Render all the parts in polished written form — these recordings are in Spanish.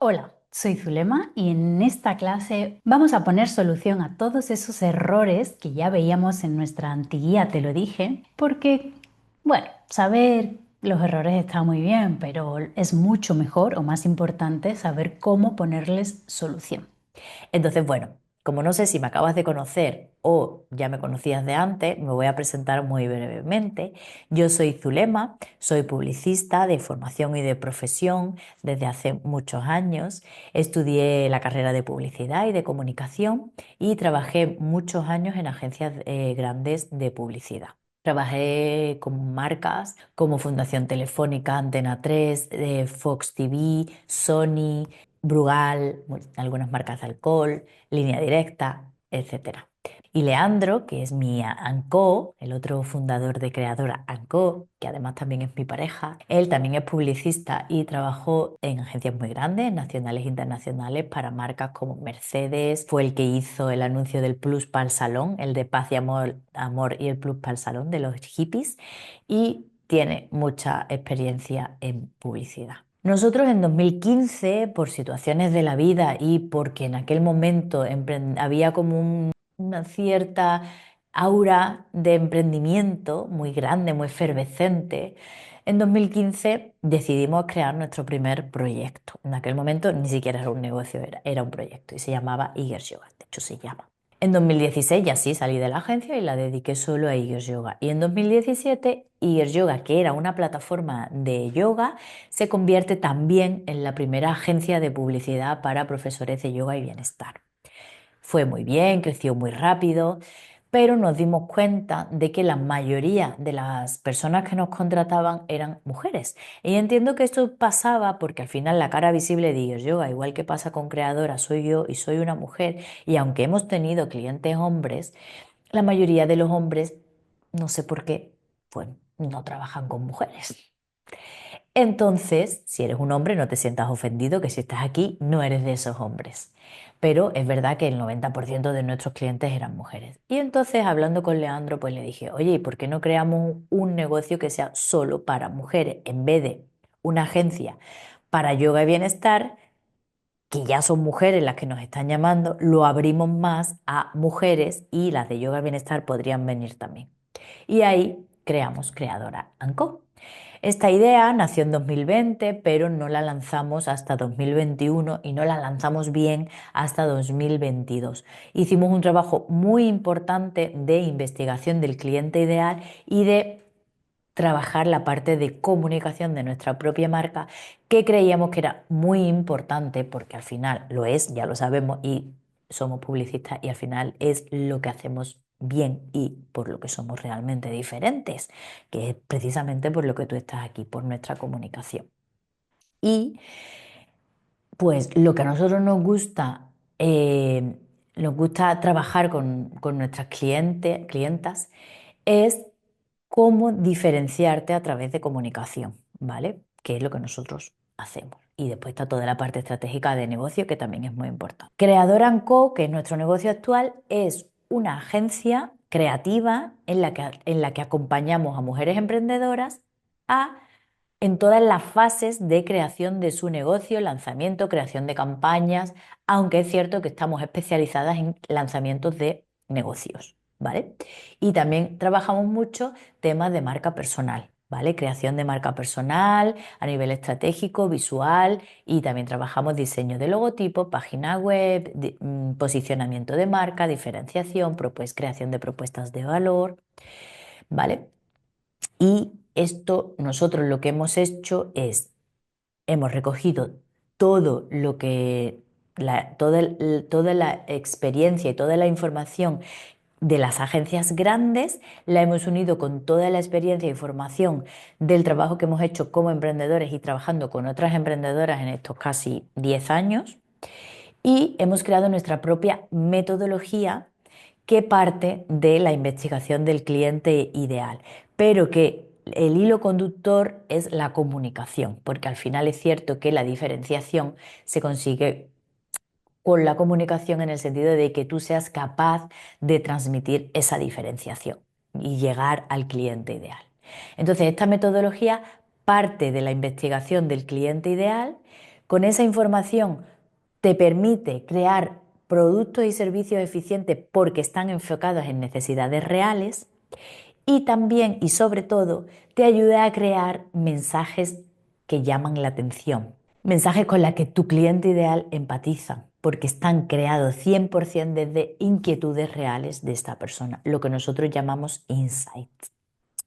Hola, soy Zulema y en esta clase vamos a poner solución a todos esos errores que ya veíamos en nuestra antiguía, te lo dije, porque, bueno, saber los errores está muy bien, pero es mucho mejor o más importante saber cómo ponerles solución. Entonces, bueno, como no sé si me acabas de conocer o ya me conocías de antes, me voy a presentar muy brevemente. Yo soy Zulema, soy publicista de formación y de profesión desde hace muchos años. Estudié la carrera de publicidad y de comunicación y trabajé muchos años en agencias grandes de publicidad. Trabajé con marcas como Fundación Telefónica, Antena 3, Fox TV, Sony, Brugal, algunas marcas de alcohol, Línea Directa, etcétera. Y Leandro, que es mi Anco, el otro fundador de Creadora Anco, que además también es mi pareja, él también es publicista y trabajó en agencias muy grandes, nacionales e internacionales, para marcas como Mercedes, fue el que hizo el anuncio del Plus para el salón, el de Paz y Amor, Amor y el Plus para el salón de los hippies, y tiene mucha experiencia en publicidad. Nosotros en 2015, por situaciones de la vida y porque en aquel momento había como una cierta aura de emprendimiento muy grande, muy efervescente, en 2015 decidimos crear nuestro primer proyecto. En aquel momento ni siquiera era un negocio, era un proyecto y se llamaba Eagers Yoga, de hecho se llama. En 2016 ya sí salí de la agencia y la dediqué solo a Eagers Yoga. Y en 2017 Eagers Yoga, que era una plataforma de yoga, se convierte también en la primera agencia de publicidad para profesores de yoga y bienestar. Fue muy bien, creció muy rápido, pero nos dimos cuenta de que la mayoría de las personas que nos contrataban eran mujeres. Y entiendo que esto pasaba porque al final la cara visible de Eagers Yoga, igual que pasa con Creadora, soy yo y soy una mujer. Y aunque hemos tenido clientes hombres, la mayoría de los hombres, no sé por qué, pues no trabajan con mujeres. Entonces, si eres un hombre, no te sientas ofendido que si estás aquí no eres de esos hombres. Pero es verdad que el 90% de nuestros clientes eran mujeres. Y entonces, hablando con Leandro, pues le dije, oye, ¿y por qué no creamos un negocio que sea solo para mujeres? En vez de una agencia para yoga y bienestar, que ya son mujeres las que nos están llamando, lo abrimos más a mujeres y las de yoga y bienestar podrían venir también. Y ahí creamos Creadora Co. Esta idea nació en 2020, pero no la lanzamos hasta 2021 y no la lanzamos bien hasta 2022. Hicimos un trabajo muy importante de investigación del cliente ideal y de trabajar la parte de comunicación de nuestra propia marca, que creíamos que era muy importante, porque al final lo es, ya lo sabemos, y somos publicistas y al final es lo que hacemos bien y por lo que somos realmente diferentes, que es precisamente por lo que tú estás aquí, por nuestra comunicación. Y pues lo que a nosotros nos gusta trabajar con nuestras clientas, es cómo diferenciarte a través de comunicación, ¿vale? Que es lo que nosotros hacemos. Y después está toda la parte estratégica de negocio, que también es muy importante. Creador Co, que es nuestro negocio actual, es una agencia creativa en la que acompañamos a mujeres emprendedoras a en todas las fases de creación de su negocio, lanzamiento, creación de campañas, aunque es cierto que estamos especializadas en lanzamientos de negocios, ¿vale? Y también trabajamos mucho temas de marca personal, ¿vale? Creación de marca personal a nivel estratégico, visual, y también trabajamos diseño de logotipo, página web, posicionamiento de marca, diferenciación, creación de propuestas de valor, ¿vale? Y esto nosotros lo que hemos hecho es, hemos recogido todo lo que, toda la experiencia y toda la información de las agencias grandes, la hemos unido con toda la experiencia e información del trabajo que hemos hecho como emprendedores y trabajando con otras emprendedoras en estos casi 10 años y hemos creado nuestra propia metodología que parte de la investigación del cliente ideal, pero que el hilo conductor es la comunicación, porque al final es cierto que la diferenciación se consigue con la comunicación en el sentido de que tú seas capaz de transmitir esa diferenciación y llegar al cliente ideal. Entonces, esta metodología parte de la investigación del cliente ideal Con esa información te permite crear productos y servicios eficientes porque están enfocados en necesidades reales y también y sobre todo te ayuda a crear mensajes que llaman la atención, mensajes con los que tu cliente ideal empatiza porque están creados 100% desde inquietudes reales de esta persona, lo que nosotros llamamos insights.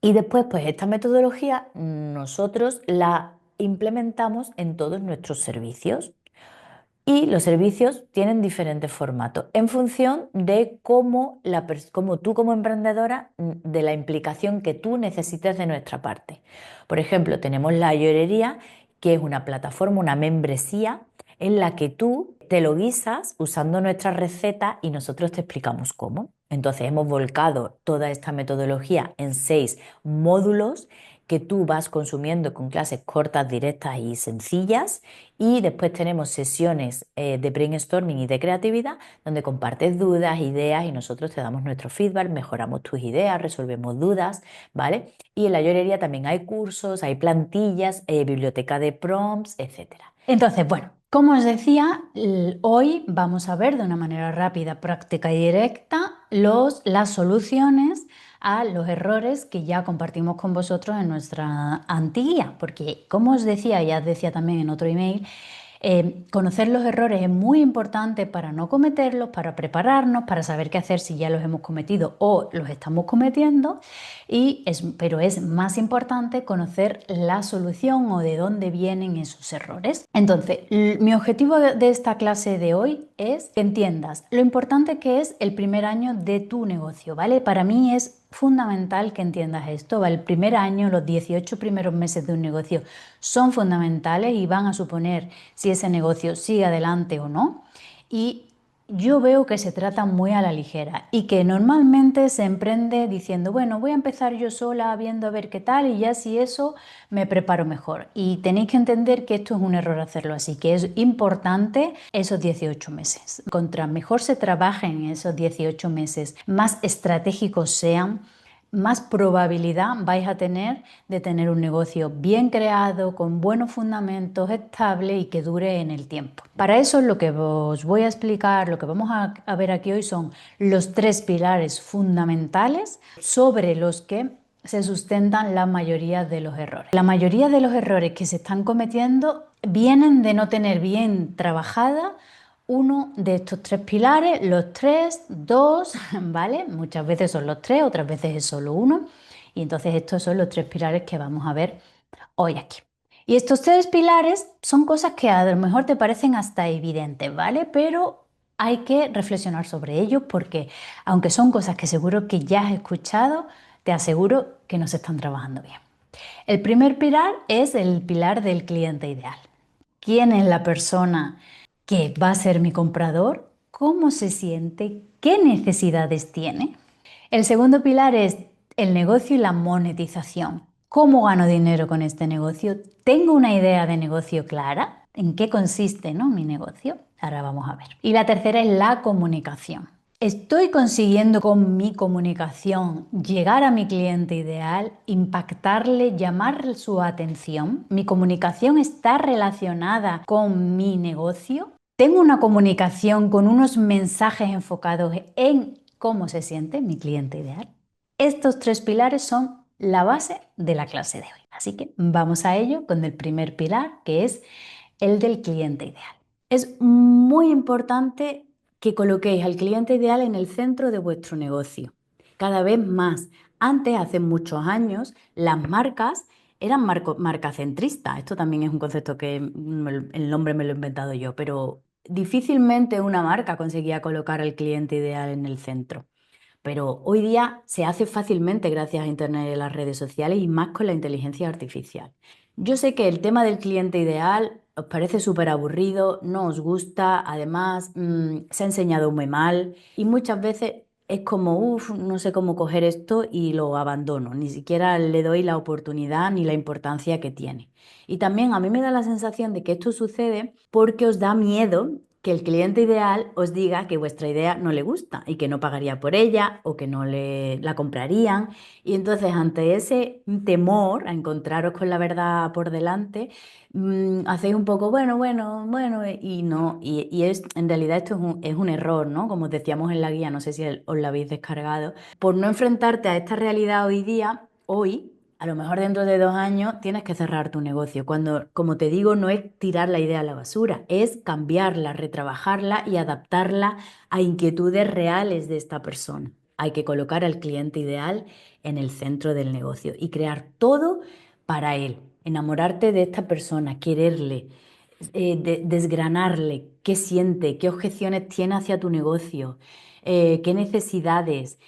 Y después, pues esta metodología nosotros la implementamos en todos nuestros servicios. Y los servicios tienen diferentes formatos en función de cómo tú como emprendedora, de la implicación que tú necesites de nuestra parte. Por ejemplo, tenemos la llorería, que es una plataforma, una membresía, en la que tú te lo guisas usando nuestra receta y nosotros te explicamos cómo. Entonces hemos volcado toda esta metodología en 6 módulos que tú vas consumiendo con clases cortas, directas y sencillas. Y después tenemos sesiones de brainstorming y de creatividad donde compartes dudas, ideas y nosotros te damos nuestro feedback, mejoramos tus ideas, resolvemos dudas, ¿vale? Y en la llorería también hay cursos, hay plantillas, biblioteca de prompts, etcétera. Entonces, bueno, como os decía, hoy vamos a ver de una manera rápida, práctica y directa las soluciones a los errores que ya compartimos con vosotros en nuestra antiguía, porque como os decía, ya os decía también en otro email, conocer los errores es muy importante para no cometerlos, para prepararnos, para saber qué hacer si ya los hemos cometido o los estamos cometiendo, pero es más importante conocer la solución o de dónde vienen esos errores. Entonces, mi objetivo de esta clase de hoy es que entiendas lo importante que es el primer año de tu negocio, ¿vale? Para mí es fundamental que entiendas esto, ¿vale? El primer año, los 18 primeros meses de un negocio son fundamentales y van a suponer si ese negocio sigue adelante o no. Y yo veo que se trata muy a la ligera y que normalmente se emprende diciendo, bueno, voy a empezar yo sola viendo a ver qué tal y ya si eso me preparo mejor. Y tenéis que entender que esto es un error hacerlo así, que es importante esos 18 meses. Contra mejor se trabaje en esos 18 meses, más estratégicos sean, más probabilidad vais a tener de tener un negocio bien creado, con buenos fundamentos, estable y que dure en el tiempo. Para eso lo que os voy a explicar, lo que vamos a ver aquí hoy son los 3 pilares fundamentales sobre los que se sustentan la mayoría de los errores. La mayoría de los errores que se están cometiendo vienen de no tener bien trabajada uno de estos 3 pilares, los 3, 2, ¿vale? Muchas veces son los 3, otras veces es solo uno. Y entonces estos son los 3 pilares que vamos a ver hoy aquí. Y estos 3 pilares son cosas que a lo mejor te parecen hasta evidentes, ¿vale? Pero hay que reflexionar sobre ellos porque aunque son cosas que seguro que ya has escuchado, te aseguro que no se están trabajando bien. El primer pilar es el pilar del cliente ideal. ¿Quién es la persona que va a ser mi comprador? ¿Cómo se siente? ¿Qué necesidades tiene? El segundo pilar es el negocio y la monetización. ¿Cómo gano dinero con este negocio? ¿Tengo una idea de negocio clara? ¿En qué consiste, no, mi negocio? Ahora vamos a ver. Y la tercera es la comunicación. ¿Estoy consiguiendo con mi comunicación llegar a mi cliente ideal, impactarle, llamar su atención? ¿Mi comunicación está relacionada con mi negocio? ¿Tengo una comunicación con unos mensajes enfocados en cómo se siente mi cliente ideal? Estos 3 pilares son la base de la clase de hoy. Así que vamos a ello con el primer pilar, que es el del cliente ideal. Es muy importante que coloquéis al cliente ideal en el centro de vuestro negocio. Cada vez más. Antes, hace muchos años, las marcas eran marcacentristas. Esto también es un concepto que el nombre me lo he inventado yo, pero difícilmente una marca conseguía colocar al cliente ideal en el centro. Pero hoy día se hace fácilmente gracias a Internet y las redes sociales y más con la inteligencia artificial. Yo sé que el tema del cliente ideal os parece súper aburrido, no os gusta, además se ha enseñado muy mal y muchas veces es como, uff, no sé cómo coger esto y lo abandono, ni siquiera le doy la oportunidad ni la importancia que tiene. Y también a mí me da la sensación de que esto sucede porque os da miedo que el cliente ideal os diga que vuestra idea no le gusta y que no pagaría por ella o que no le la comprarían. Y entonces, ante ese temor a encontraros con la verdad por delante, hacéis un poco, bueno, bueno, bueno, y no, y es, en realidad esto es un error, ¿no? Como os decíamos en la guía, no sé si os la habéis descargado, por no enfrentarte a esta realidad hoy día, hoy. A lo mejor dentro de 2 años tienes que cerrar tu negocio. Cuando, como te digo, no es tirar la idea a la basura, es cambiarla, retrabajarla y adaptarla a inquietudes reales de esta persona. Hay que colocar al cliente ideal en el centro del negocio y crear todo para él. Enamorarte de esta persona, quererle, desgranarle qué siente, qué objeciones tiene hacia tu negocio, qué necesidades,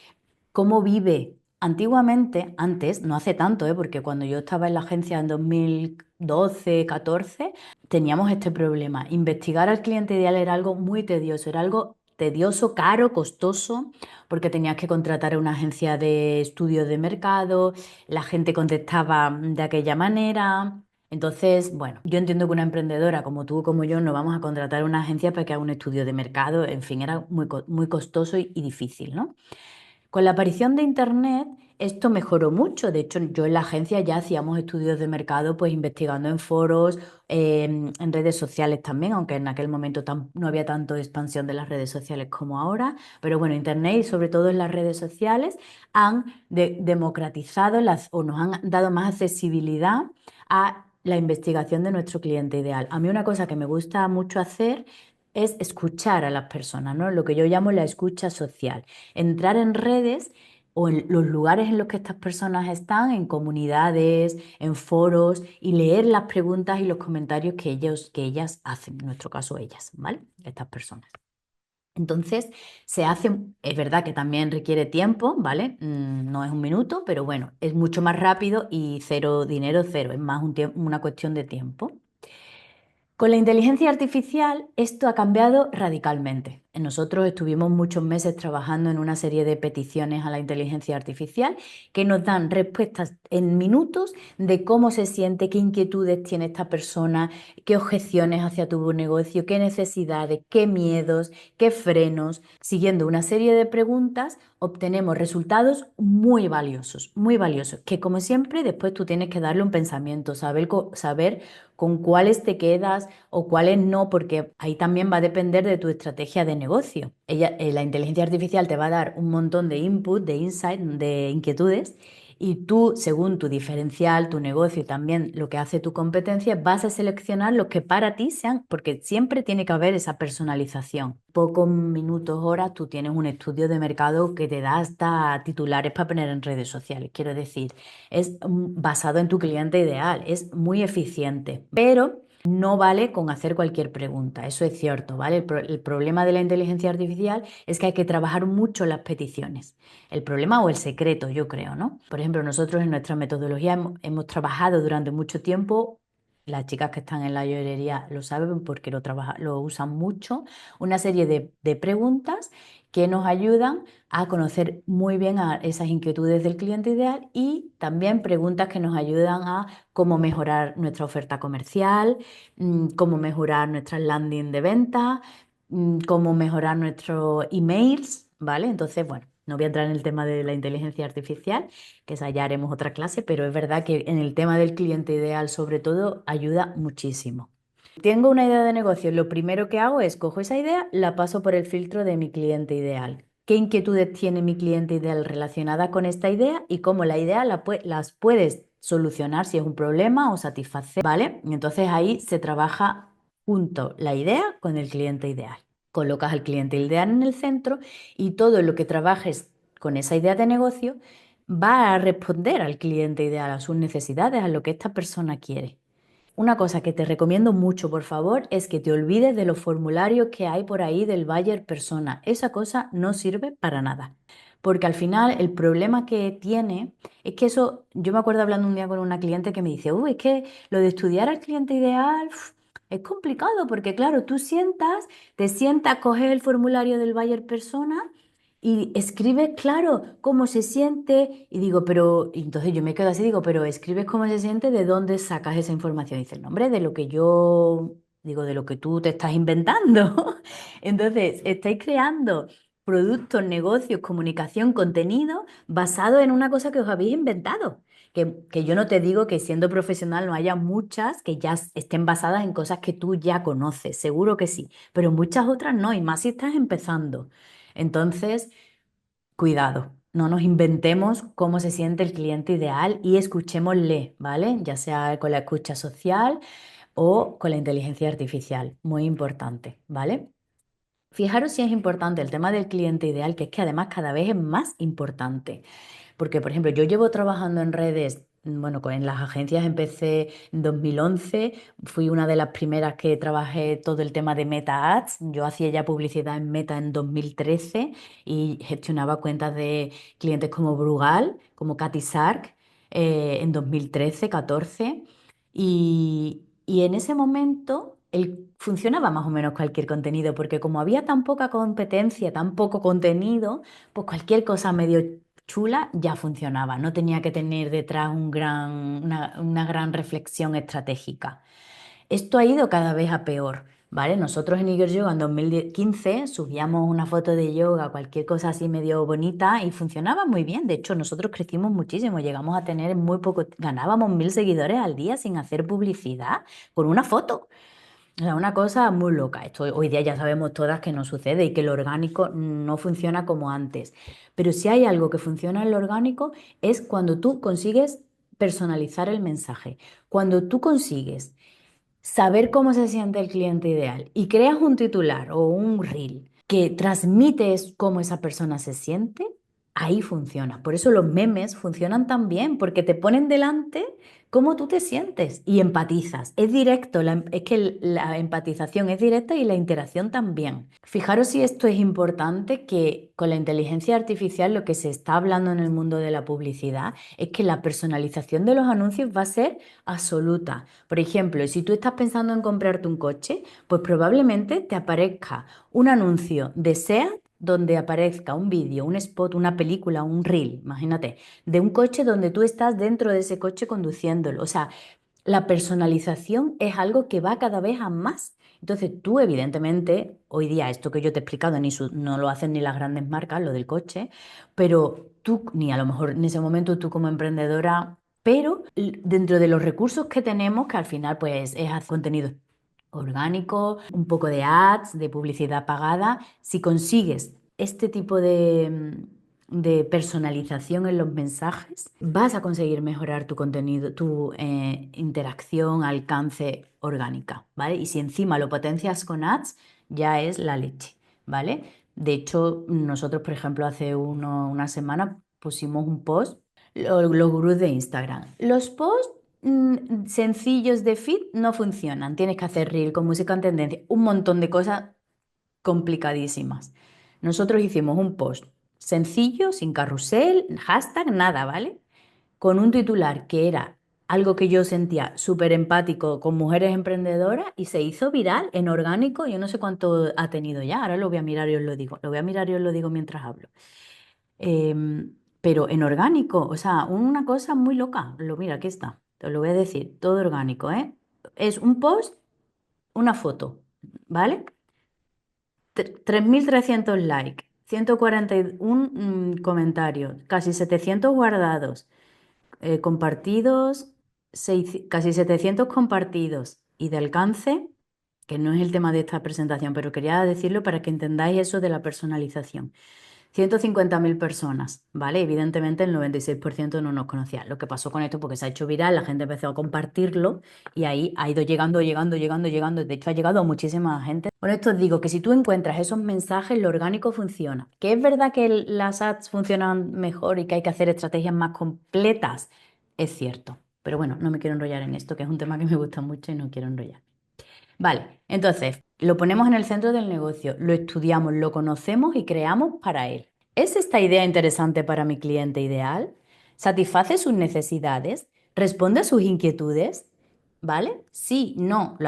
cómo vive. Antiguamente, antes, no hace tanto, porque cuando yo estaba en la agencia en 2012, 14, teníamos este problema. Investigar al cliente ideal era algo muy tedioso, era algo tedioso, caro, costoso, porque tenías que contratar a una agencia de estudios de mercado, la gente contestaba de aquella manera. Entonces, bueno, yo entiendo que una emprendedora como tú, como yo, no vamos a contratar a una agencia para que haga un estudio de mercado, en fin, era muy costoso y difícil, ¿no? Con la aparición de Internet, esto mejoró mucho. De hecho, yo en la agencia ya hacíamos estudios de mercado, pues investigando en foros, en redes sociales también, aunque en aquel momento no había tanto expansión de las redes sociales como ahora. Pero bueno, Internet y sobre todo en las redes sociales han democratizado o nos han dado más accesibilidad a la investigación de nuestro cliente ideal. A mí una cosa que me gusta mucho hacer es escuchar a las personas, ¿no? Lo que yo llamo la escucha social, entrar en redes o en los lugares en los que estas personas están, en comunidades, en foros, y leer las preguntas y los comentarios que ellas hacen, en nuestro caso ellas, ¿vale? Estas personas. Entonces, es verdad que también requiere tiempo, ¿vale? No es un minuto, pero bueno, es mucho más rápido y cero dinero, cero, es más una cuestión de tiempo. Con la inteligencia artificial esto ha cambiado radicalmente. Nosotros estuvimos muchos meses trabajando en una serie de peticiones a la inteligencia artificial que nos dan respuestas en minutos de cómo se siente, qué inquietudes tiene esta persona, qué objeciones hacia tu negocio, qué necesidades, qué miedos, qué frenos. Siguiendo una serie de preguntas, obtenemos resultados muy valiosos, que como siempre después tú tienes que darle un pensamiento, saber con cuáles te quedas o cuáles no, porque ahí también va a depender de tu estrategia de negocio. La inteligencia artificial te va a dar un montón de input, de insight, de inquietudes, y tú, según tu diferencial, tu negocio y también lo que hace tu competencia, vas a seleccionar los que para ti sean, porque siempre tiene que haber esa personalización. Pocos minutos, horas, tú tienes un estudio de mercado que te da hasta titulares para poner en redes sociales. Quiero decir, es basado en tu cliente ideal, es muy eficiente, pero no vale con hacer cualquier pregunta, eso es cierto, ¿vale? El problema de la inteligencia artificial es que hay que trabajar mucho las peticiones. El problema o el secreto, yo creo, ¿no? Por ejemplo, nosotros en nuestra metodología hemos trabajado durante mucho tiempo, las chicas que están en la llorería lo saben porque lo usan mucho, una serie de preguntas que nos ayudan a conocer muy bien a esas inquietudes del cliente ideal y también preguntas que nos ayudan a cómo mejorar nuestra oferta comercial, cómo mejorar nuestras landing de venta, cómo mejorar nuestros emails, ¿vale? Entonces, bueno, no voy a entrar en el tema de la inteligencia artificial, que esa ya haremos otra clase, pero es verdad que en el tema del cliente ideal, sobre todo, ayuda muchísimo. Tengo una idea de negocio, lo primero que hago es cojo esa idea, la paso por el filtro de mi cliente ideal. ¿Qué inquietudes tiene mi cliente ideal relacionada con esta idea y cómo la idea las puedes solucionar si es un problema o satisfacer, ¿vale? Entonces ahí se trabaja junto la idea con el cliente ideal. Colocas al cliente ideal en el centro y todo lo que trabajes con esa idea de negocio va a responder al cliente ideal, a sus necesidades, a lo que esta persona quiere. Una cosa que te recomiendo mucho, por favor, es que te olvides de los formularios que hay por ahí del Buyer Persona. Esa cosa no sirve para nada. Porque al final el problema que tiene es que eso, yo me acuerdo hablando un día con una cliente que me dice, uy, es que lo de estudiar al cliente ideal es complicado porque claro, te sientas, coges el formulario del Buyer Persona y escribes, claro, cómo se siente. Y digo, pero, y entonces yo me quedo así, digo, pero escribes cómo se siente, ¿de dónde sacas esa información? Y dice, el nombre de lo que yo digo, de lo que tú te estás inventando. Entonces, estáis creando productos, negocios, comunicación, contenido basado en una cosa que os habéis inventado. Que yo no te digo que siendo profesional no haya muchas que ya estén basadas en cosas que tú ya conoces, seguro que sí, pero muchas otras no, y más si estás empezando. Entonces, cuidado, no nos inventemos cómo se siente el cliente ideal y escuchémosle, ¿vale? Ya sea con la escucha social o con la inteligencia artificial, muy importante, ¿vale? Fijaros si es importante el tema del cliente ideal, que es que además cada vez es más importante. Porque, por ejemplo, yo llevo trabajando en redes, bueno, en las agencias empecé en 2011, fui una de las primeras que trabajé todo el tema de Meta Ads. Yo hacía ya publicidad en Meta en 2013 y gestionaba cuentas de clientes como Brugal, como Katy Sark, en 2013, 14. Y en ese momento funcionaba más o menos cualquier contenido, porque como había tan poca competencia, tan poco contenido, pues cualquier cosa medio chula ya funcionaba, no tenía que tener detrás una gran reflexión estratégica. Esto ha ido cada vez a peor, ¿vale? Nosotros en Eager Yoga en 2015 subíamos una foto de yoga, cualquier cosa así medio bonita y funcionaba muy bien. De hecho, nosotros crecimos muchísimo, llegamos a tener muy poco, ganábamos 1.000 seguidores al día sin hacer publicidad con una foto. O sea, una cosa muy loca. Esto hoy día ya sabemos todas que no sucede y que lo orgánico no funciona como antes. Pero si hay algo que funciona en lo orgánico es cuando tú consigues personalizar el mensaje. Cuando tú consigues saber cómo se siente el cliente ideal y creas un titular o un reel que transmite cómo esa persona se siente, ahí funciona. Por eso los memes funcionan tan bien, porque te ponen delante cómo tú te sientes y empatizas. Es directo, es que la empatización es directa y la interacción también. Fijaros si esto es importante, que con la inteligencia artificial lo que se está hablando en el mundo de la publicidad es que la personalización de los anuncios va a ser absoluta. Por ejemplo, si tú estás pensando en comprarte un coche, pues probablemente te aparezca un anuncio de SEAT donde aparezca un vídeo, un spot, una película, un reel, imagínate, de un coche donde tú estás dentro de ese coche conduciéndolo. O sea, la personalización es algo que va cada vez a más. Entonces tú, evidentemente, hoy día esto que yo te he explicado no lo hacen ni las grandes marcas, lo del coche, pero tú, ni a lo mejor en ese momento tú como emprendedora, pero dentro de los recursos que tenemos, que al final pues es hacer contenido orgánico, un poco de ads, de publicidad pagada, si consigues este tipo de personalización en los mensajes, vas a conseguir mejorar tu contenido, tu interacción, alcance orgánica, ¿vale? Y si encima lo potencias con ads, ya es la leche, ¿vale? De hecho, nosotros, por ejemplo, hace una semana pusimos un post, los gurús de Instagram. Los posts sencillos de feed no funcionan. Tienes que hacer reel con música en tendencia, un montón de cosas complicadísimas. Nosotros hicimos un post sencillo, sin carrusel, hashtag, nada, ¿vale? Con un titular que era algo que yo sentía súper empático con mujeres emprendedoras y se hizo viral en orgánico. Yo no sé cuánto ha tenido ya, ahora lo voy a mirar y os lo digo. Lo voy a mirar y os lo digo mientras hablo. Pero en orgánico, o sea, una cosa muy loca. Mira, aquí está, te lo voy a decir, todo orgánico, ¿eh? Es un post, una foto, ¿vale? 3.300 likes, 141 comentarios, casi 700 guardados, compartidos, casi 700 compartidos y de alcance, que no es el tema de esta presentación, pero quería decirlo para que entendáis eso de la personalización. 150.000 personas, ¿vale? Evidentemente el 96% no nos conocía. Lo que pasó con esto, porque se ha hecho viral, la gente empezó a compartirlo y ahí ha ido llegando, llegando, llegando, llegando. De hecho, ha llegado a muchísima gente. Por esto os digo que si tú encuentras esos mensajes, lo orgánico funciona. Que es verdad que las ads funcionan mejor y que hay que hacer estrategias más completas, es cierto. Pero bueno, no me quiero enrollar en esto, que es un tema que me gusta mucho y no quiero enrollar. Vale, entonces lo ponemos en el centro del negocio, lo estudiamos, lo conocemos y creamos para él. ¿Es esta idea interesante para mi cliente ideal? ¿Satisface sus necesidades? ¿Responde a sus inquietudes? ¿Vale? Sí, no,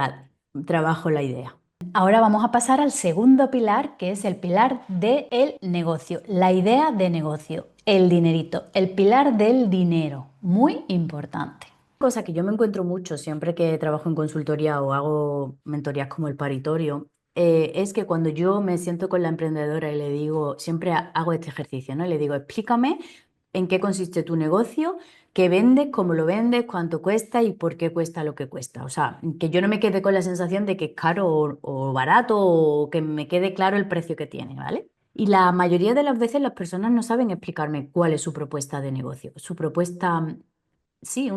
trabajo la idea. Ahora vamos a pasar al segundo pilar, que es el pilar del negocio, la idea de negocio, el dinerito, el pilar del dinero, muy importante. Cosa que yo me encuentro mucho siempre que trabajo en consultoría o hago mentorías como el paritorio, es que cuando yo me siento con la emprendedora y le digo, siempre hago este ejercicio, ¿no? Le digo, explícame en qué consiste tu negocio, qué vendes, cómo lo vendes, cuánto cuesta y por qué cuesta lo que cuesta. O sea, que yo no me quede con la sensación de que es caro o barato o que me quede claro el precio que tiene, ¿vale? Y la mayoría de las veces las personas no saben explicarme cuál es su propuesta de negocio, su propuesta. Sí,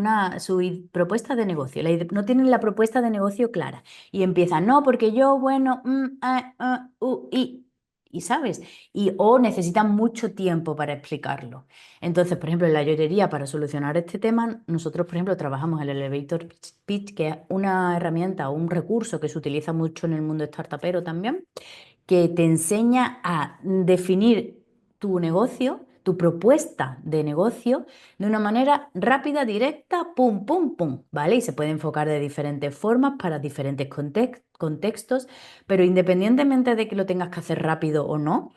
propuesta de negocio. No tienen la propuesta de negocio clara. Y empiezan, no, porque yo, bueno, ¿sabes? O necesitan mucho tiempo para explicarlo. Entonces, por ejemplo, en la llorería, para solucionar este tema, nosotros, por ejemplo, trabajamos el Elevator Pitch, que es una herramienta o un recurso que se utiliza mucho en el mundo startupero también, que te enseña a definir tu negocio, tu propuesta de negocio, de una manera rápida, directa, pum, pum, pum, ¿vale? Y se puede enfocar de diferentes formas para diferentes contextos, pero independientemente de que lo tengas que hacer rápido o no,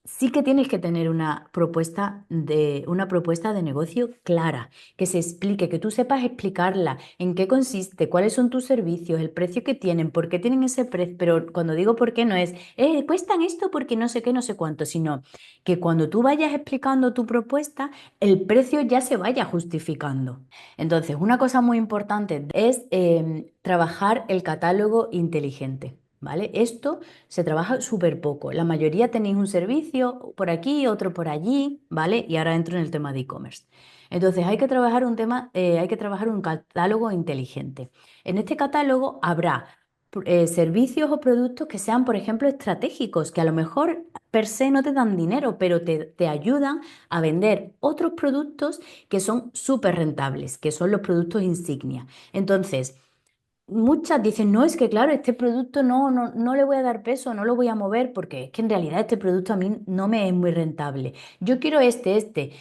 sí que tienes que tener una propuesta de negocio clara, que se explique, que tú sepas explicarla, en qué consiste, cuáles son tus servicios, el precio que tienen, por qué tienen ese precio. Pero cuando digo por qué no es, cuestan esto porque no sé qué, no sé cuánto, sino que cuando tú vayas explicando tu propuesta, el precio ya se vaya justificando. Entonces, una cosa muy importante es trabajar el catálogo inteligente. ¿Vale? Esto se trabaja súper poco. La mayoría tenéis un servicio por aquí, otro por allí, ¿vale? Y ahora entro en el tema de e-commerce. Entonces hay que trabajar un catálogo inteligente. En este catálogo habrá servicios o productos que sean, por ejemplo, estratégicos, que a lo mejor per se no te dan dinero, pero te ayudan a vender otros productos que son súper rentables, que son los productos insignia. Entonces, muchas dicen, no, es que claro, este producto no le voy a dar peso, no lo voy a mover porque es que en realidad este producto a mí no me es muy rentable. Yo quiero este.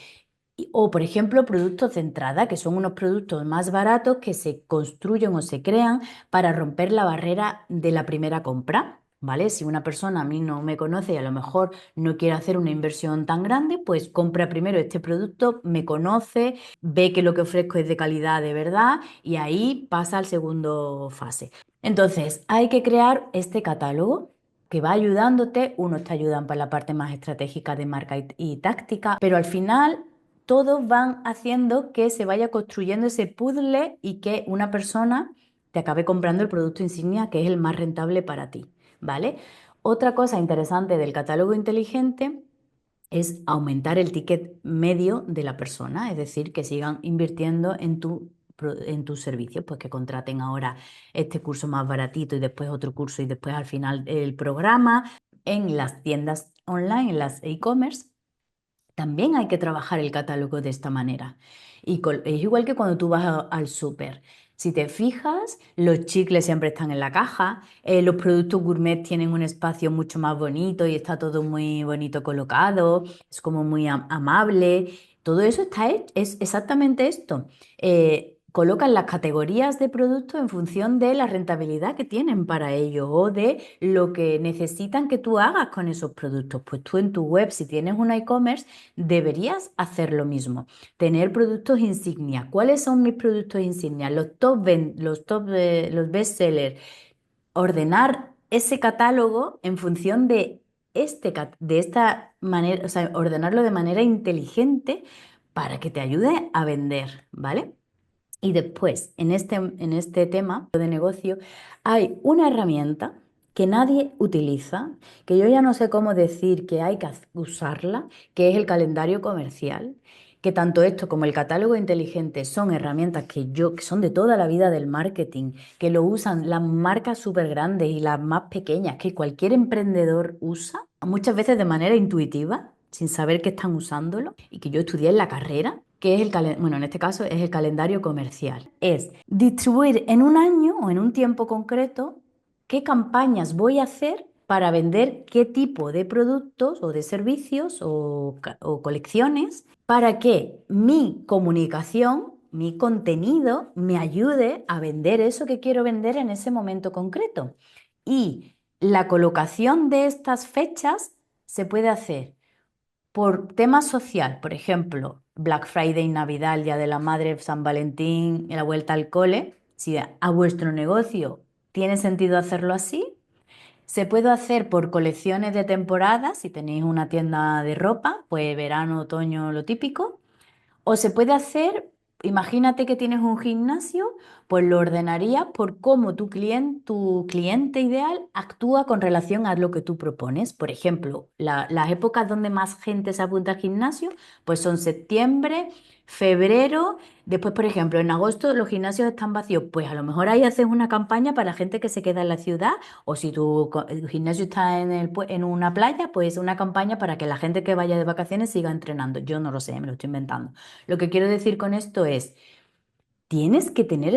O, por ejemplo, productos de entrada, que son unos productos más baratos que se construyen o se crean para romper la barrera de la primera compra. ¿Vale? Si una persona a mí no me conoce y a lo mejor no quiere hacer una inversión tan grande, pues compra primero este producto, me conoce, ve que lo que ofrezco es de calidad de verdad y ahí pasa al segundo fase. Entonces, hay que crear este catálogo que va ayudándote. Unos te ayudan para la parte más estratégica de marca y táctica, pero al final todos van haciendo que se vaya construyendo ese puzzle y que una persona te acabe comprando el producto insignia que es el más rentable para ti, ¿vale? Otra cosa interesante del catálogo inteligente es aumentar el ticket medio de la persona, es decir, que sigan invirtiendo en tus servicios, pues que contraten ahora este curso más baratito y después otro curso y después al final el programa en las tiendas online, en las e-commerce. También hay que trabajar el catálogo de esta manera. Es igual que cuando tú vas al súper. Si te fijas, los chicles siempre están en la caja, los productos gourmet tienen un espacio mucho más bonito y está todo muy bonito colocado, es como muy amable. Todo eso es exactamente esto. Colocan las categorías de productos en función de la rentabilidad que tienen para ellos o de lo que necesitan que tú hagas con esos productos. Pues tú en tu web, si tienes un e-commerce, deberías hacer lo mismo, tener productos insignia. ¿Cuáles son mis productos insignia? Los best sellers. Ordenar ese catálogo en función de esta manera, o sea, ordenarlo de manera inteligente para que te ayude a vender, ¿vale? Y después, en este tema de negocio, hay una herramienta que nadie utiliza, que yo ya no sé cómo decir que hay que usarla, que es el calendario comercial, que tanto esto como el catálogo inteligente son herramientas que son de toda la vida del marketing, que lo usan las marcas súper grandes y las más pequeñas, que cualquier emprendedor usa, muchas veces de manera intuitiva, sin saber que están usándolo, y que yo estudié en la carrera, que es bueno, en este caso es el calendario comercial. Es distribuir en un año o en un tiempo concreto qué campañas voy a hacer para vender qué tipo de productos o de servicios o colecciones para que mi comunicación, mi contenido me ayude a vender eso que quiero vender en ese momento concreto. Y la colocación de estas fechas se puede hacer por tema social, por ejemplo, Black Friday, Navidad, el Día de la Madre, San Valentín, la vuelta al cole, si a vuestro negocio tiene sentido hacerlo así, se puede hacer por colecciones de temporada, si tenéis una tienda de ropa, pues verano, otoño, lo típico. O se puede hacer, imagínate que tienes un gimnasio, pues lo ordenarías por cómo tu cliente ideal actúa con relación a lo que tú propones. Por ejemplo, las épocas donde más gente se apunta al gimnasio, pues son septiembre, febrero. Después, por ejemplo, en agosto los gimnasios están vacíos. Pues a lo mejor ahí haces una campaña para la gente que se queda en la ciudad, o si el gimnasio está en una playa, pues una campaña para que la gente que vaya de vacaciones siga entrenando. Yo no lo sé, me lo estoy inventando. Lo que quiero decir con esto es, tienes que tener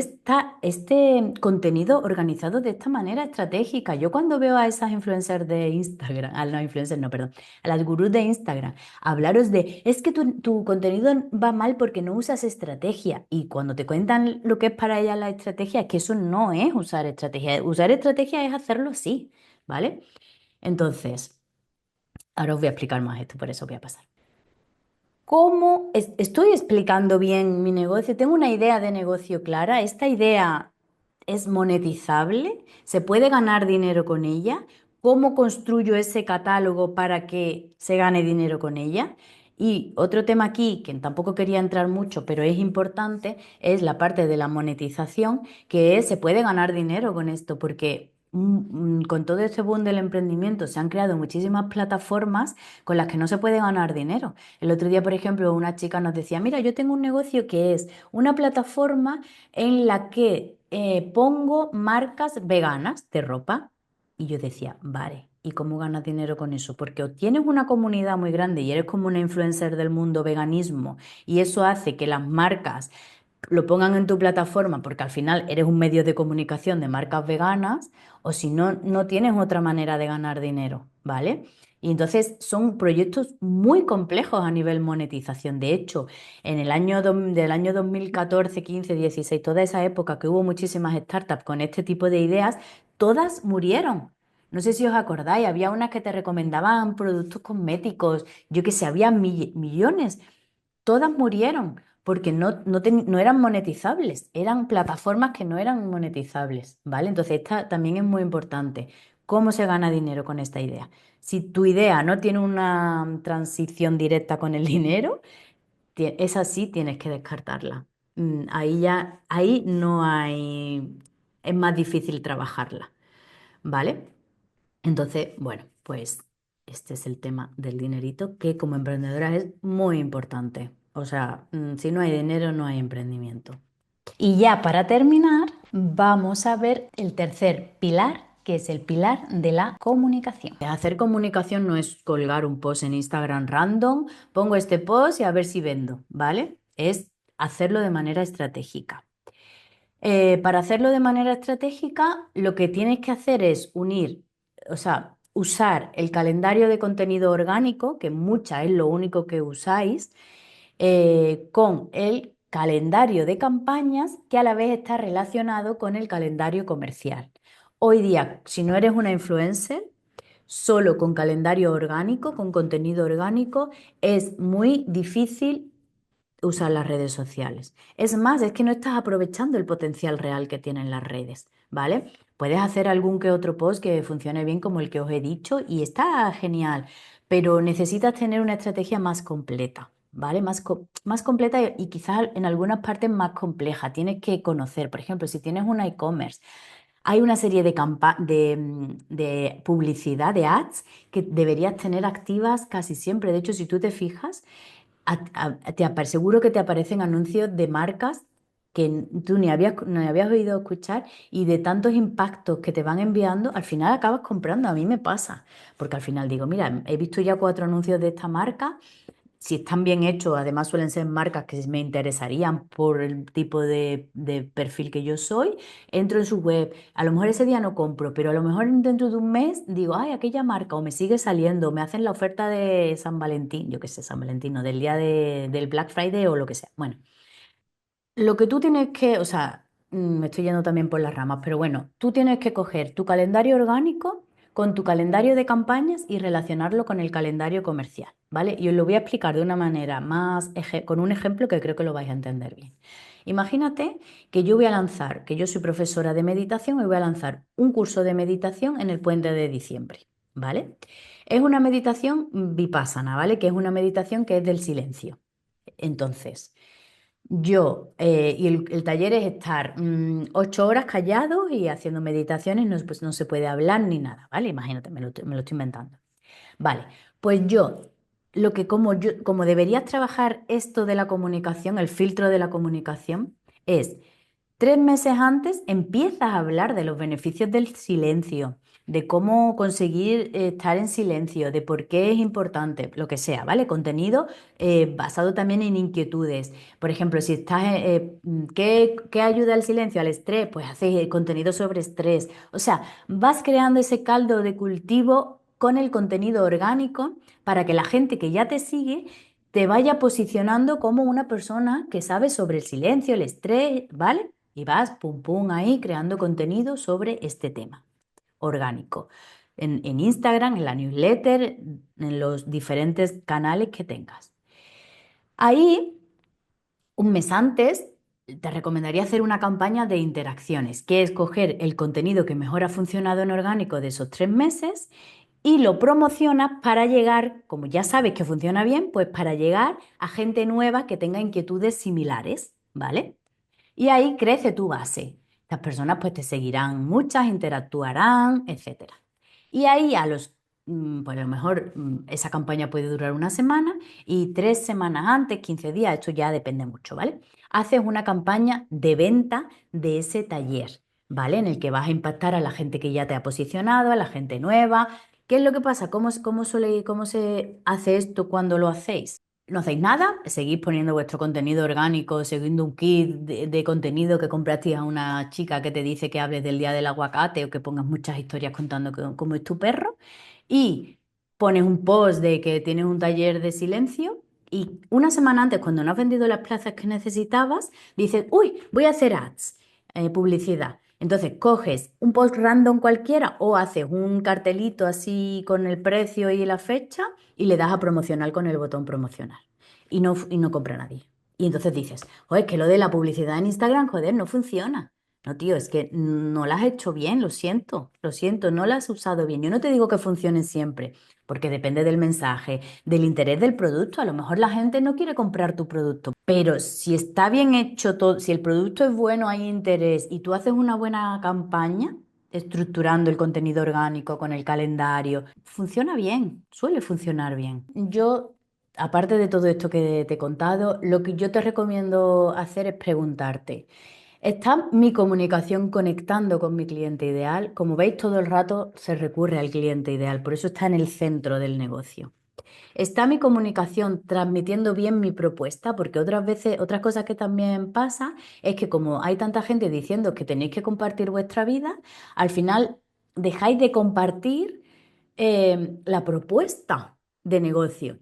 este contenido organizado de esta manera estratégica. Yo cuando veo a esas influencers de Instagram, a las influencers no, perdón, a las gurús de Instagram, hablaros de, es que tu contenido va mal porque no usas estrategia. Y cuando te cuentan lo que es para ellas la estrategia, es que eso no es usar estrategia. Usar estrategia es hacerlo así, ¿vale? Entonces, ahora os voy a explicar más esto, por eso voy a pasar. ¿Cómo estoy explicando bien mi negocio? ¿Tengo una idea de negocio clara? ¿Esta idea es monetizable? ¿Se puede ganar dinero con ella? ¿Cómo construyo ese catálogo para que se gane dinero con ella? Y otro tema aquí, que tampoco quería entrar mucho, pero es importante, es la parte de la monetización, que es, se puede ganar dinero con esto, porque con todo este boom del emprendimiento se han creado muchísimas plataformas con las que no se puede ganar dinero. El otro día, por ejemplo, una chica nos decía, mira, yo tengo un negocio que es una plataforma en la que pongo marcas veganas de ropa. Y yo decía, vale, ¿y cómo ganas dinero con eso? Porque o tienes una comunidad muy grande y eres como una influencer del mundo veganismo y eso hace que las marcas lo pongan en tu plataforma porque al final eres un medio de comunicación de marcas veganas o si no, no tienes otra manera de ganar dinero, ¿vale? Y entonces son proyectos muy complejos a nivel monetización. De hecho, en el del año 2014, 15, 16, toda esa época que hubo muchísimas startups con este tipo de ideas, todas murieron. No sé si os acordáis, había unas que te recomendaban productos cosméticos, yo que sé, había millones. Todas murieron porque no eran monetizables, eran plataformas que no eran monetizables, ¿vale? Entonces, esta también es muy importante. ¿Cómo se gana dinero con esta idea? Si tu idea no tiene una transición directa con el dinero, esa sí tienes que descartarla. Ahí no hay, es más difícil trabajarla, ¿vale? Entonces, bueno, pues este es el tema del dinerito que como emprendedora es muy importante. O sea, si no hay dinero, no hay emprendimiento. Y ya para terminar, vamos a ver el tercer pilar, que es el pilar de la comunicación. Hacer comunicación no es colgar un post en Instagram random, pongo este post y a ver si vendo, ¿vale? Es hacerlo de manera estratégica. Para hacerlo de manera estratégica, lo que tienes que hacer es unir, o sea, usar el calendario de contenido orgánico, que mucha es lo único que usáis, con el calendario de campañas que a la vez está relacionado con el calendario comercial. Hoy día, si no eres una influencer, solo con calendario orgánico, con contenido orgánico, es muy difícil usar las redes sociales. Es más, es que no estás aprovechando el potencial real que tienen las redes, ¿vale? Puedes hacer algún que otro post que funcione bien como el que os he dicho y está genial, pero necesitas tener una estrategia más completa, ¿vale? Más completa y quizás en algunas partes más compleja. Tienes que conocer, por ejemplo, si tienes un e-commerce, hay una serie de publicidad, de ads, que deberías tener activas casi siempre. De hecho, si tú te fijas, seguro que te aparecen anuncios de marcas que tú ni habías oído escuchar y de tantos impactos que te van enviando, al final acabas comprando. A mí me pasa, porque al final digo, mira, he visto ya 4 anuncios de esta marca. Si están bien hechos, además suelen ser marcas que me interesarían por el tipo de perfil que yo soy. Entro en su web, a lo mejor ese día no compro, pero a lo mejor dentro de un mes digo, ay, aquella marca, o me sigue saliendo, me hacen la oferta de San Valentín, yo qué sé, San Valentín, o del día del Black Friday o lo que sea. Bueno, lo que tú tienes que, me estoy yendo también por las ramas, pero bueno, tú tienes que coger tu calendario orgánico con tu calendario de campañas y relacionarlo con el calendario comercial, ¿vale? Y os lo voy a explicar de una manera más, con un ejemplo que creo que lo vais a entender bien. Imagínate que yo voy a lanzar, que yo soy profesora de meditación y voy a lanzar un curso de meditación en el puente de diciembre, ¿vale? Es una meditación vipassana, ¿vale? Que es una meditación que es del silencio. Entonces, y el taller es estar 8 horas callados y haciendo meditaciones, no, pues no se puede hablar ni nada, ¿vale? Imagínate, me lo estoy inventando. Vale, pues como deberías trabajar esto de la comunicación, el filtro de la comunicación, es 3 meses antes empiezas a hablar de los beneficios del silencio, de cómo conseguir estar en silencio, de por qué es importante, lo que sea, ¿vale? Contenido basado también en inquietudes. Por ejemplo, si estás, ¿qué ayuda al silencio? Al estrés, pues haces contenido sobre estrés. O sea, vas creando ese caldo de cultivo con el contenido orgánico para que la gente que ya te sigue te vaya posicionando como una persona que sabe sobre el silencio, el estrés, ¿vale? Y vas, pum, pum, ahí creando contenido sobre este tema orgánico. En Instagram, en la newsletter, en los diferentes canales que tengas. Ahí, un mes antes, te recomendaría hacer una campaña de interacciones, que es coger el contenido que mejor ha funcionado en orgánico de esos 3 meses y lo promocionas para llegar, como ya sabes que funciona bien, pues para llegar a gente nueva que tenga inquietudes similares, ¿vale? Y ahí crece tu base. Las personas pues te seguirán muchas, interactuarán, etcétera. Y ahí pues a lo mejor esa campaña puede durar una semana y 3 semanas antes, 15 días, esto ya depende mucho, ¿vale? Haces una campaña de venta de ese taller, ¿vale? En el que vas a impactar a la gente que ya te ha posicionado, a la gente nueva. ¿Qué es lo que pasa? ¿Cómo se hace esto cuando lo hacéis? No hacéis nada, seguís poniendo vuestro contenido orgánico, siguiendo un kit de contenido que comprasteis a una chica que te dice que hables del día del aguacate o que pongas muchas historias contando cómo es tu perro y pones un post de que tienes un taller de silencio y una semana antes, cuando no has vendido las plazas que necesitabas, dices, uy, voy a hacer ads, publicidad. Entonces coges un post random cualquiera o haces un cartelito así con el precio y la fecha y le das a promocionar con el botón promocionar y no compra nadie. Y entonces dices, joder, es que lo de la publicidad en Instagram, joder, no funciona. No, tío, es que no la has hecho bien, lo siento, no la has usado bien. Yo no te digo que funcione siempre, porque depende del mensaje, del interés del producto. A lo mejor la gente no quiere comprar tu producto, pero si está bien hecho todo, si el producto es bueno, hay interés y tú haces una buena campaña, estructurando el contenido orgánico con el calendario, funciona bien, suele funcionar bien. Aparte de todo esto que te he contado, lo que yo te recomiendo hacer es preguntarte. ¿Está mi comunicación conectando con mi cliente ideal? Como veis, todo el rato se recurre al cliente ideal, por eso está en el centro del negocio. ¿Está mi comunicación transmitiendo bien mi propuesta? Porque otras veces, otras cosas que también pasa es que como hay tanta gente diciendo que tenéis que compartir vuestra vida, al final dejáis de compartir la propuesta de negocio.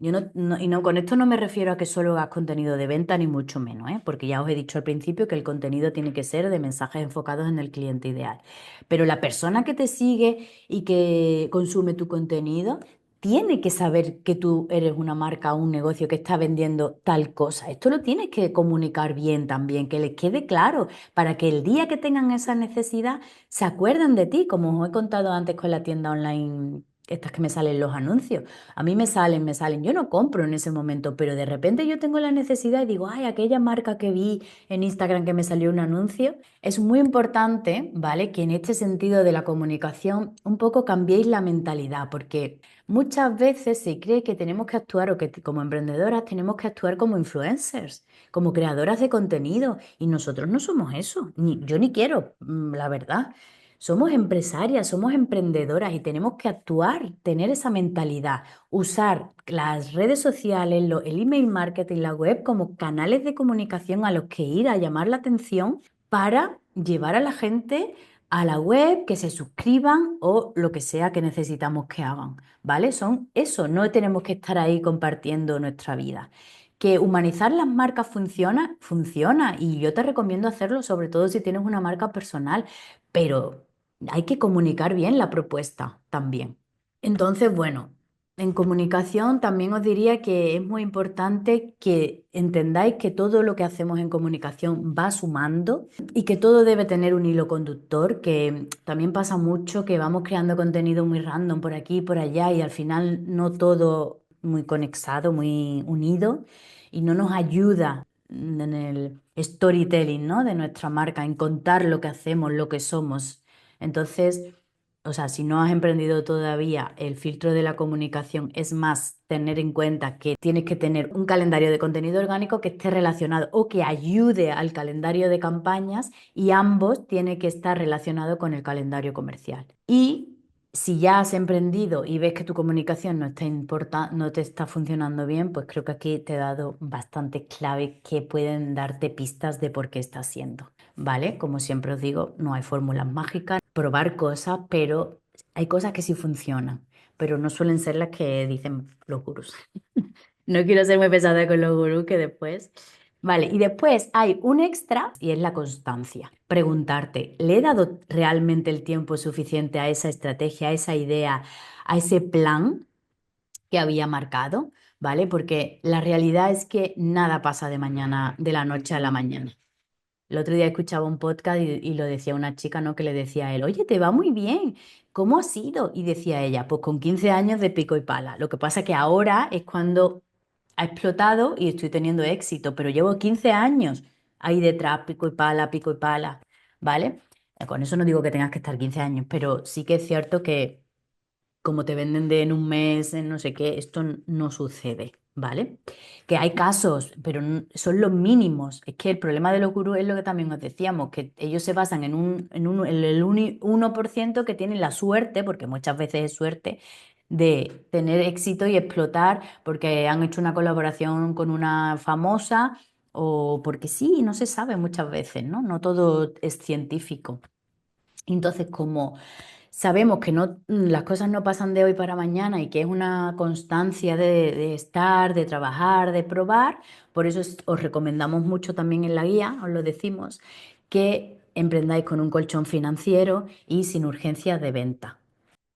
Con esto no me refiero a que solo hagas contenido de venta, ni mucho menos, ¿eh? Porque ya os he dicho al principio que el contenido tiene que ser de mensajes enfocados en el cliente ideal. Pero la persona que te sigue y que consume tu contenido tiene que saber que tú eres una marca o un negocio que está vendiendo tal cosa. Esto lo tienes que comunicar bien también, que les quede claro, para que el día que tengan esa necesidad se acuerden de ti, como os he contado antes con la tienda online. Estas que me salen los anuncios. A mí me salen. Yo no compro en ese momento, pero de repente yo tengo la necesidad y digo, ay, aquella marca que vi en Instagram que me salió un anuncio. Es muy importante, ¿vale? Que en este sentido de la comunicación un poco cambiéis la mentalidad, porque muchas veces se cree que tenemos que actuar o que como emprendedoras tenemos que actuar como influencers, como creadoras de contenido, y nosotros no somos eso, yo ni quiero, la verdad. Somos empresarias, somos emprendedoras y tenemos que actuar, tener esa mentalidad, usar las redes sociales, el email marketing, la web como canales de comunicación a los que ir a llamar la atención para llevar a la gente a la web, que se suscriban o lo que sea que necesitamos que hagan, ¿vale? Son eso, no tenemos que estar ahí compartiendo nuestra vida. Que humanizar las marcas funciona, funciona y yo te recomiendo hacerlo, sobre todo si tienes una marca personal, pero hay que comunicar bien la propuesta también. Entonces, bueno, en comunicación también os diría que es muy importante que entendáis que todo lo que hacemos en comunicación va sumando y que todo debe tener un hilo conductor, que también pasa mucho que vamos creando contenido muy random por aquí y por allá y al final no todo muy conexado, muy unido y no nos ayuda en el storytelling, ¿no? De nuestra marca, en contar lo que hacemos, lo que somos. Entonces, o sea, si no has emprendido todavía, el filtro de la comunicación es más tener en cuenta que tienes que tener un calendario de contenido orgánico que esté relacionado o que ayude al calendario de campañas y ambos tienen que estar relacionados con el calendario comercial. Y si ya has emprendido y ves que tu comunicación no te está funcionando bien, pues creo que aquí te he dado bastantes claves que pueden darte pistas de por qué está haciendo. ¿Vale? Como siempre os digo, no hay fórmulas mágicas, probar cosas, pero hay cosas que sí funcionan, pero no suelen ser las que dicen los gurús. No quiero ser muy pesada con los gurús que después. Vale, y después hay un extra y es la constancia. Preguntarte, ¿le he dado realmente el tiempo suficiente a esa estrategia, a esa idea, a ese plan que había marcado? ¿Vale? Porque la realidad es que nada pasa de mañana, de la noche a la mañana. El otro día escuchaba un podcast y lo decía una chica, ¿no? Que le decía a él, oye, te va muy bien, ¿cómo ha sido? Y decía ella, pues con 15 años de pico y pala. Lo que pasa que ahora es cuando ha explotado y estoy teniendo éxito, pero llevo 15 años ahí detrás, pico y pala, ¿vale? Con eso no digo que tengas que estar 15 años, pero sí que es cierto que como te venden de en un mes, en no sé qué, esto no sucede, ¿vale? Que hay casos, pero son los mínimos. Es que el problema de los gurús es lo que también os decíamos, que ellos se basan en el 1% que tienen la suerte, porque muchas veces es suerte, de tener éxito y explotar porque han hecho una colaboración con una famosa o porque sí, no se sabe muchas veces, ¿no? No todo es científico. Entonces, como sabemos que no, las cosas no pasan de hoy para mañana y que es una constancia de estar, de trabajar, de probar, por eso os recomendamos mucho también en la guía, os lo decimos, que emprendáis con un colchón financiero y sin urgencias de venta.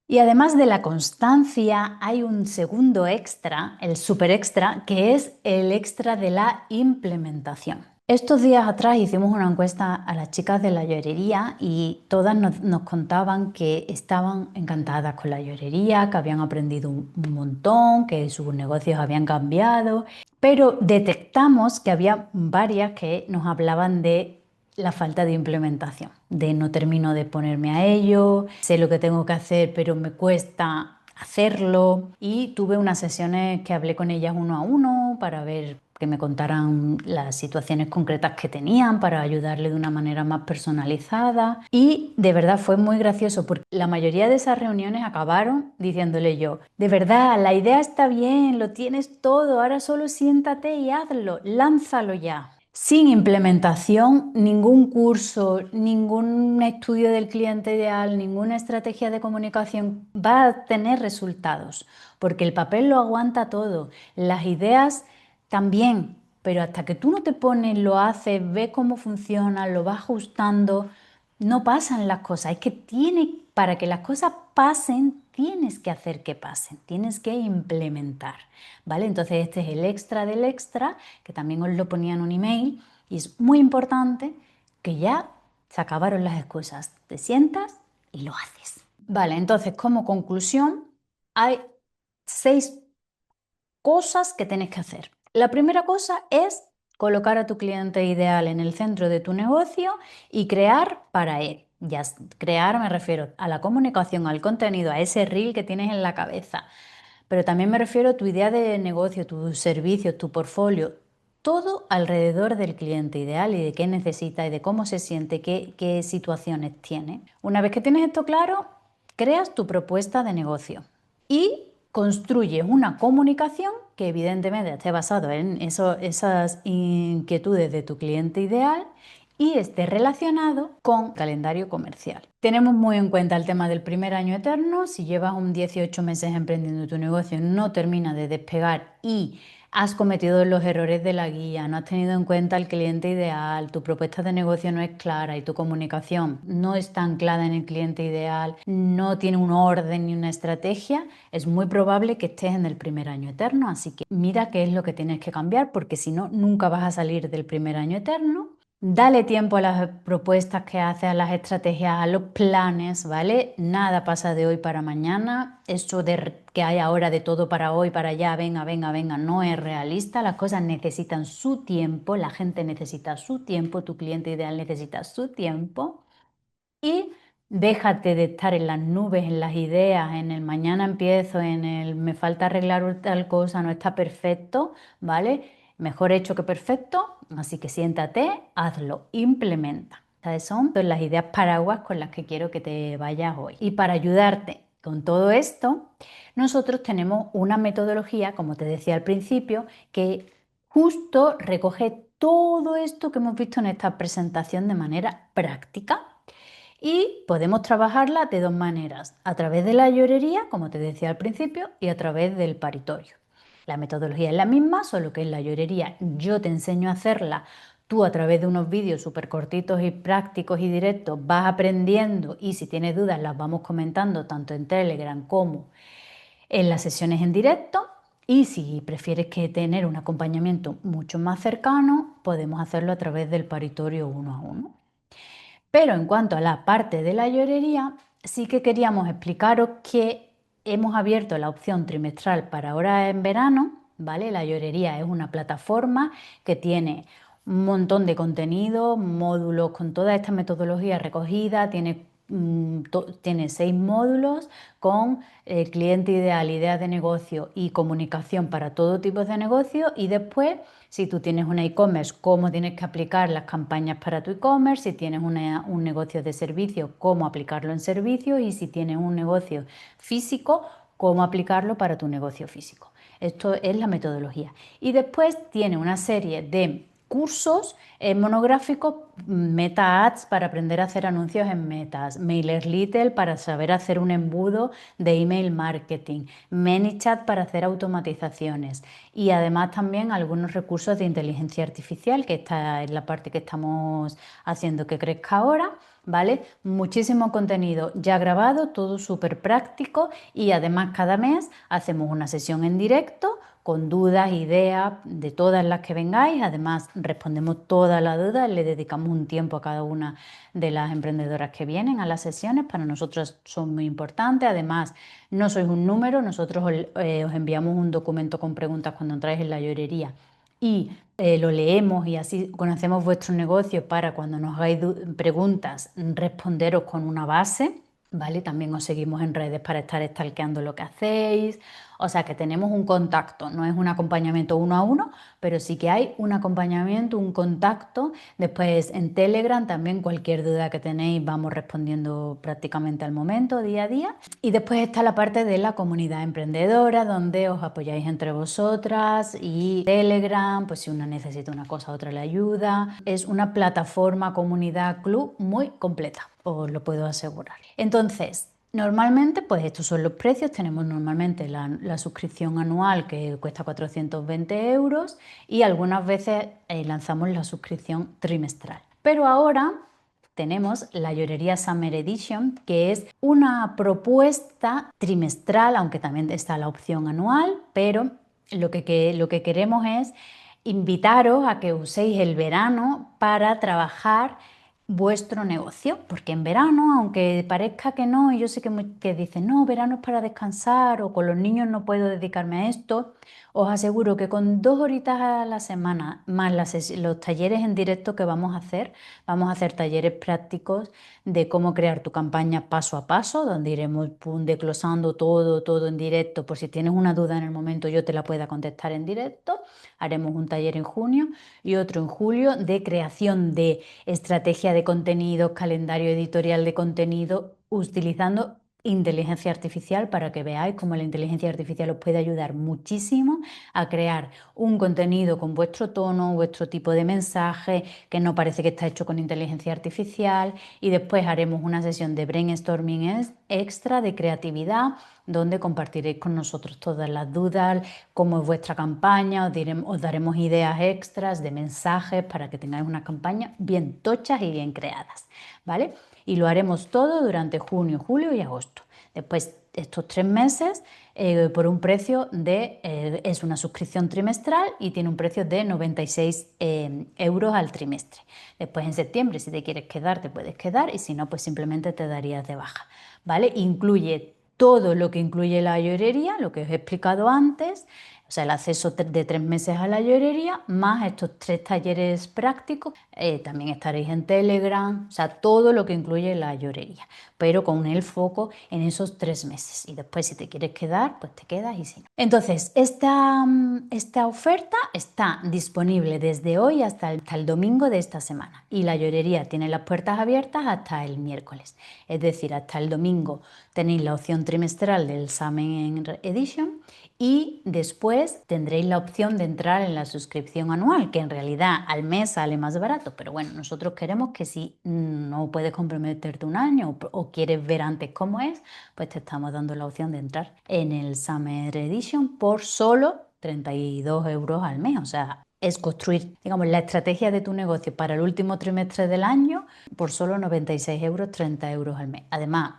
Y además de la constancia, hay un segundo extra, el super extra, que es el extra de la implementación. Estos días atrás hicimos una encuesta a las chicas de la llorería y todas nos contaban que estaban encantadas con la llorería, que habían aprendido un montón, que sus negocios habían cambiado, pero detectamos que había varias que nos hablaban de la falta de implementación, de no termino de ponerme a ello, sé lo que tengo que hacer, pero me cuesta hacerlo. Y tuve unas sesiones que hablé con ellas uno a uno para ver que me contaran las situaciones concretas que tenían para ayudarle de una manera más personalizada. Y de verdad fue muy gracioso porque la mayoría de esas reuniones acabaron diciéndole yo, de verdad, la idea está bien, lo tienes todo, ahora solo siéntate y hazlo, lánzalo ya. Sin implementación, ningún curso, ningún estudio del cliente ideal, ninguna estrategia de comunicación va a tener resultados, porque el papel lo aguanta todo, las ideas también, pero hasta que tú no te pones, lo haces, ves cómo funciona, lo vas ajustando, no pasan las cosas. Es que para que las cosas pasen, tienes que hacer que pasen, tienes que implementar, ¿vale? Entonces este es el extra del extra, que también os lo ponía en un email, y es muy importante que ya se acabaron las excusas. Te sientas y lo haces. Vale, entonces como conclusión, hay 6 cosas que tienes que hacer. La primera cosa es colocar a tu cliente ideal en el centro de tu negocio y crear para él. Ya crear me refiero a la comunicación, al contenido, a ese reel que tienes en la cabeza. Pero también me refiero a tu idea de negocio, tus servicios, tu portfolio, todo alrededor del cliente ideal y de qué necesita y de cómo se siente, qué situaciones tiene. Una vez que tienes esto claro, creas tu propuesta de negocio y construyes una comunicación que evidentemente esté basado en esas inquietudes de tu cliente ideal y esté relacionado con calendario comercial. Tenemos muy en cuenta el tema del primer año eterno. Si llevas un 18 meses emprendiendo tu negocio, no termina de despegar y has cometido los errores de la guía, no has tenido en cuenta el cliente ideal, tu propuesta de negocio no es clara y tu comunicación no está anclada en el cliente ideal, no tiene un orden ni una estrategia, es muy probable que estés en el primer año eterno. Así que mira qué es lo que tienes que cambiar, porque si no, nunca vas a salir del primer año eterno. Dale tiempo a las propuestas que haces, a las estrategias, a los planes, ¿vale? Nada pasa de hoy para mañana. Eso de que hay ahora de todo para hoy, para allá, venga, venga, venga, no es realista. Las cosas necesitan su tiempo, la gente necesita su tiempo, tu cliente ideal necesita su tiempo. Y déjate de estar en las nubes, en las ideas, en el mañana empiezo, en el me falta arreglar tal cosa, no está perfecto, ¿vale? Mejor hecho que perfecto, así que siéntate, hazlo, implementa. Estas son las ideas paraguas con las que quiero que te vayas hoy. Y para ayudarte con todo esto, nosotros tenemos una metodología, como te decía al principio, que justo recoge todo esto que hemos visto en esta presentación de manera práctica. Y podemos trabajarla de dos maneras, a través de la llorería, como te decía al principio, y a través del paritorio. La metodología es la misma, solo que en la llorería yo te enseño a hacerla. Tú a través de unos vídeos súper cortitos y prácticos y directos vas aprendiendo, y si tienes dudas las vamos comentando tanto en Telegram como en las sesiones en directo. Y si prefieres que tener un acompañamiento mucho más cercano, podemos hacerlo a través del paritorio uno a uno. Pero en cuanto a la parte de la llorería, sí que queríamos explicaros que hemos abierto la opción trimestral para ahora en verano, ¿vale? La llorería es una plataforma que tiene un montón de contenido, módulos con toda esta metodología recogida, tiene 6 módulos con cliente ideal, ideas de negocio y comunicación para todo tipo de negocio. Y después, si tú tienes una e-commerce, cómo tienes que aplicar las campañas para tu e-commerce; si tienes un negocio de servicio, cómo aplicarlo en servicio; y si tienes un negocio físico, cómo aplicarlo para tu negocio físico. Esto es la metodología. Y después tiene una serie de cursos monográficos, Meta Ads para aprender a hacer anuncios en metas, MailerLite para saber hacer un embudo de email marketing, ManyChat para hacer automatizaciones, y además también algunos recursos de inteligencia artificial, que esta es la parte que estamos haciendo que crezca ahora, ¿vale? Muchísimo contenido ya grabado, todo súper práctico, y además cada mes hacemos una sesión en directo con dudas, ideas, de todas las que vengáis. Además, respondemos todas las dudas, le dedicamos un tiempo a cada una de las emprendedoras que vienen a las sesiones. Para nosotros son muy importantes. Además, no sois un número, nosotros os enviamos un documento con preguntas cuando entráis en la llorería, y lo leemos, y así conocemos vuestro negocio para cuando nos hagáis preguntas responderos con una base, ¿vale? También os seguimos en redes para estar stalkeando lo que hacéis. O sea que tenemos un contacto, no es un acompañamiento uno a uno, pero sí que hay un acompañamiento, un contacto. Después en Telegram también cualquier duda que tenéis vamos respondiendo prácticamente al momento, día a día. Y después está la parte de la comunidad emprendedora, donde os apoyáis entre vosotras, y Telegram, pues si una necesita una cosa, otra le ayuda. Es una plataforma, comunidad, club muy completa, os lo puedo asegurar. Entonces, normalmente, pues estos son los precios. Tenemos normalmente la suscripción anual, que cuesta 420 euros, y algunas veces lanzamos la suscripción trimestral. Pero ahora tenemos la Llorería Summer Edition, que es una propuesta trimestral, aunque también está la opción anual, pero lo que queremos es invitaros a que uséis el verano para trabajar vuestro negocio, porque en verano, aunque parezca que no, y yo sé que dicen, no, verano es para descansar, o con los niños no puedo dedicarme a esto, os aseguro que con 2 horitas a la semana, más los talleres en directo que vamos a hacer talleres prácticos de cómo crear tu campaña paso a paso, donde iremos desglosando todo en directo. Por si tienes una duda en el momento, yo te la pueda contestar en directo. Haremos un taller en junio y otro en julio de creación de estrategia de contenidos, calendario editorial de contenido, utilizando inteligencia artificial, para que veáis cómo la inteligencia artificial os puede ayudar muchísimo a crear un contenido con vuestro tono, vuestro tipo de mensaje, que no parece que está hecho con inteligencia artificial. Y después haremos una sesión de brainstorming extra de creatividad, donde compartiréis con nosotros todas las dudas, cómo es vuestra campaña, os daremos ideas extras de mensajes para que tengáis una campaña bien tochas y bien creadas, ¿vale? Y lo haremos todo durante junio, julio y agosto. Después, estos 3 meses, por un precio de, es una suscripción trimestral y tiene un precio de 96 euros al trimestre. Después en septiembre, si te quieres quedar, te puedes quedar y si no, pues simplemente te darías de baja, ¿vale? Incluye todo lo que incluye la llorería, lo que os he explicado antes, o sea, el acceso de 3 meses a la llorería, más estos 3 talleres prácticos. También estaréis en Telegram, o sea, todo lo que incluye la llorería, pero con el foco en esos 3 meses. Y después, si te quieres quedar, pues te quedas y si no. Entonces, esta oferta está disponible desde hoy hasta el domingo de esta semana. Y la llorería tiene las puertas abiertas hasta el miércoles. Es decir, hasta el domingo tenéis la opción trimestral del Summer Edition y después tendréis la opción de entrar en la suscripción anual, que en realidad al mes sale más barato, pero bueno, nosotros queremos que si no puedes comprometerte un año o quieres ver antes cómo es, pues te estamos dando la opción de entrar en el Summer Edition por solo 32 euros al mes. O sea, es construir, digamos, la estrategia de tu negocio para el último trimestre del año por solo 96 euros, 30 euros al mes. Además,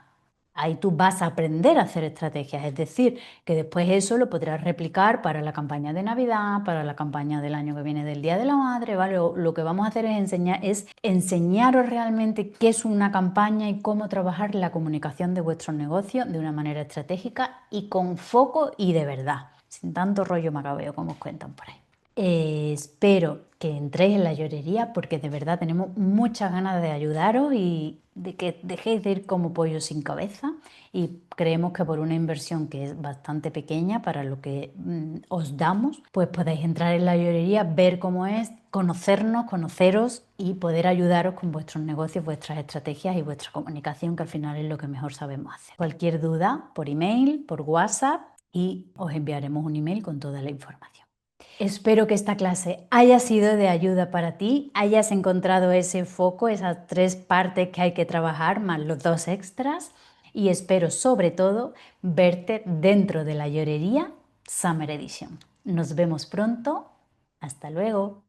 ahí tú vas a aprender a hacer estrategias, es decir, que después eso lo podrás replicar para la campaña de Navidad, para la campaña del año que viene del Día de la Madre, ¿vale? Lo que vamos a hacer es enseñaros realmente qué es una campaña y cómo trabajar la comunicación de vuestro negocio de una manera estratégica y con foco y de verdad, sin tanto rollo macabeo como os cuentan por ahí. Espero que entréis en la llorería porque de verdad tenemos muchas ganas de ayudaros y de que dejéis de ir como pollo sin cabeza y creemos que por una inversión que es bastante pequeña para lo que os damos, pues podéis entrar en la llorería, ver cómo es, conocernos, conoceros y poder ayudaros con vuestros negocios, vuestras estrategias y vuestra comunicación, que al final es lo que mejor sabemos hacer. Cualquier duda por email, por WhatsApp y os enviaremos un email con toda la información. Espero que esta clase haya sido de ayuda para ti, hayas encontrado ese foco, esas 3 partes que hay que trabajar, más los 2 extras, y espero sobre todo verte dentro de la llorería Summer Edition. Nos vemos pronto. Hasta luego.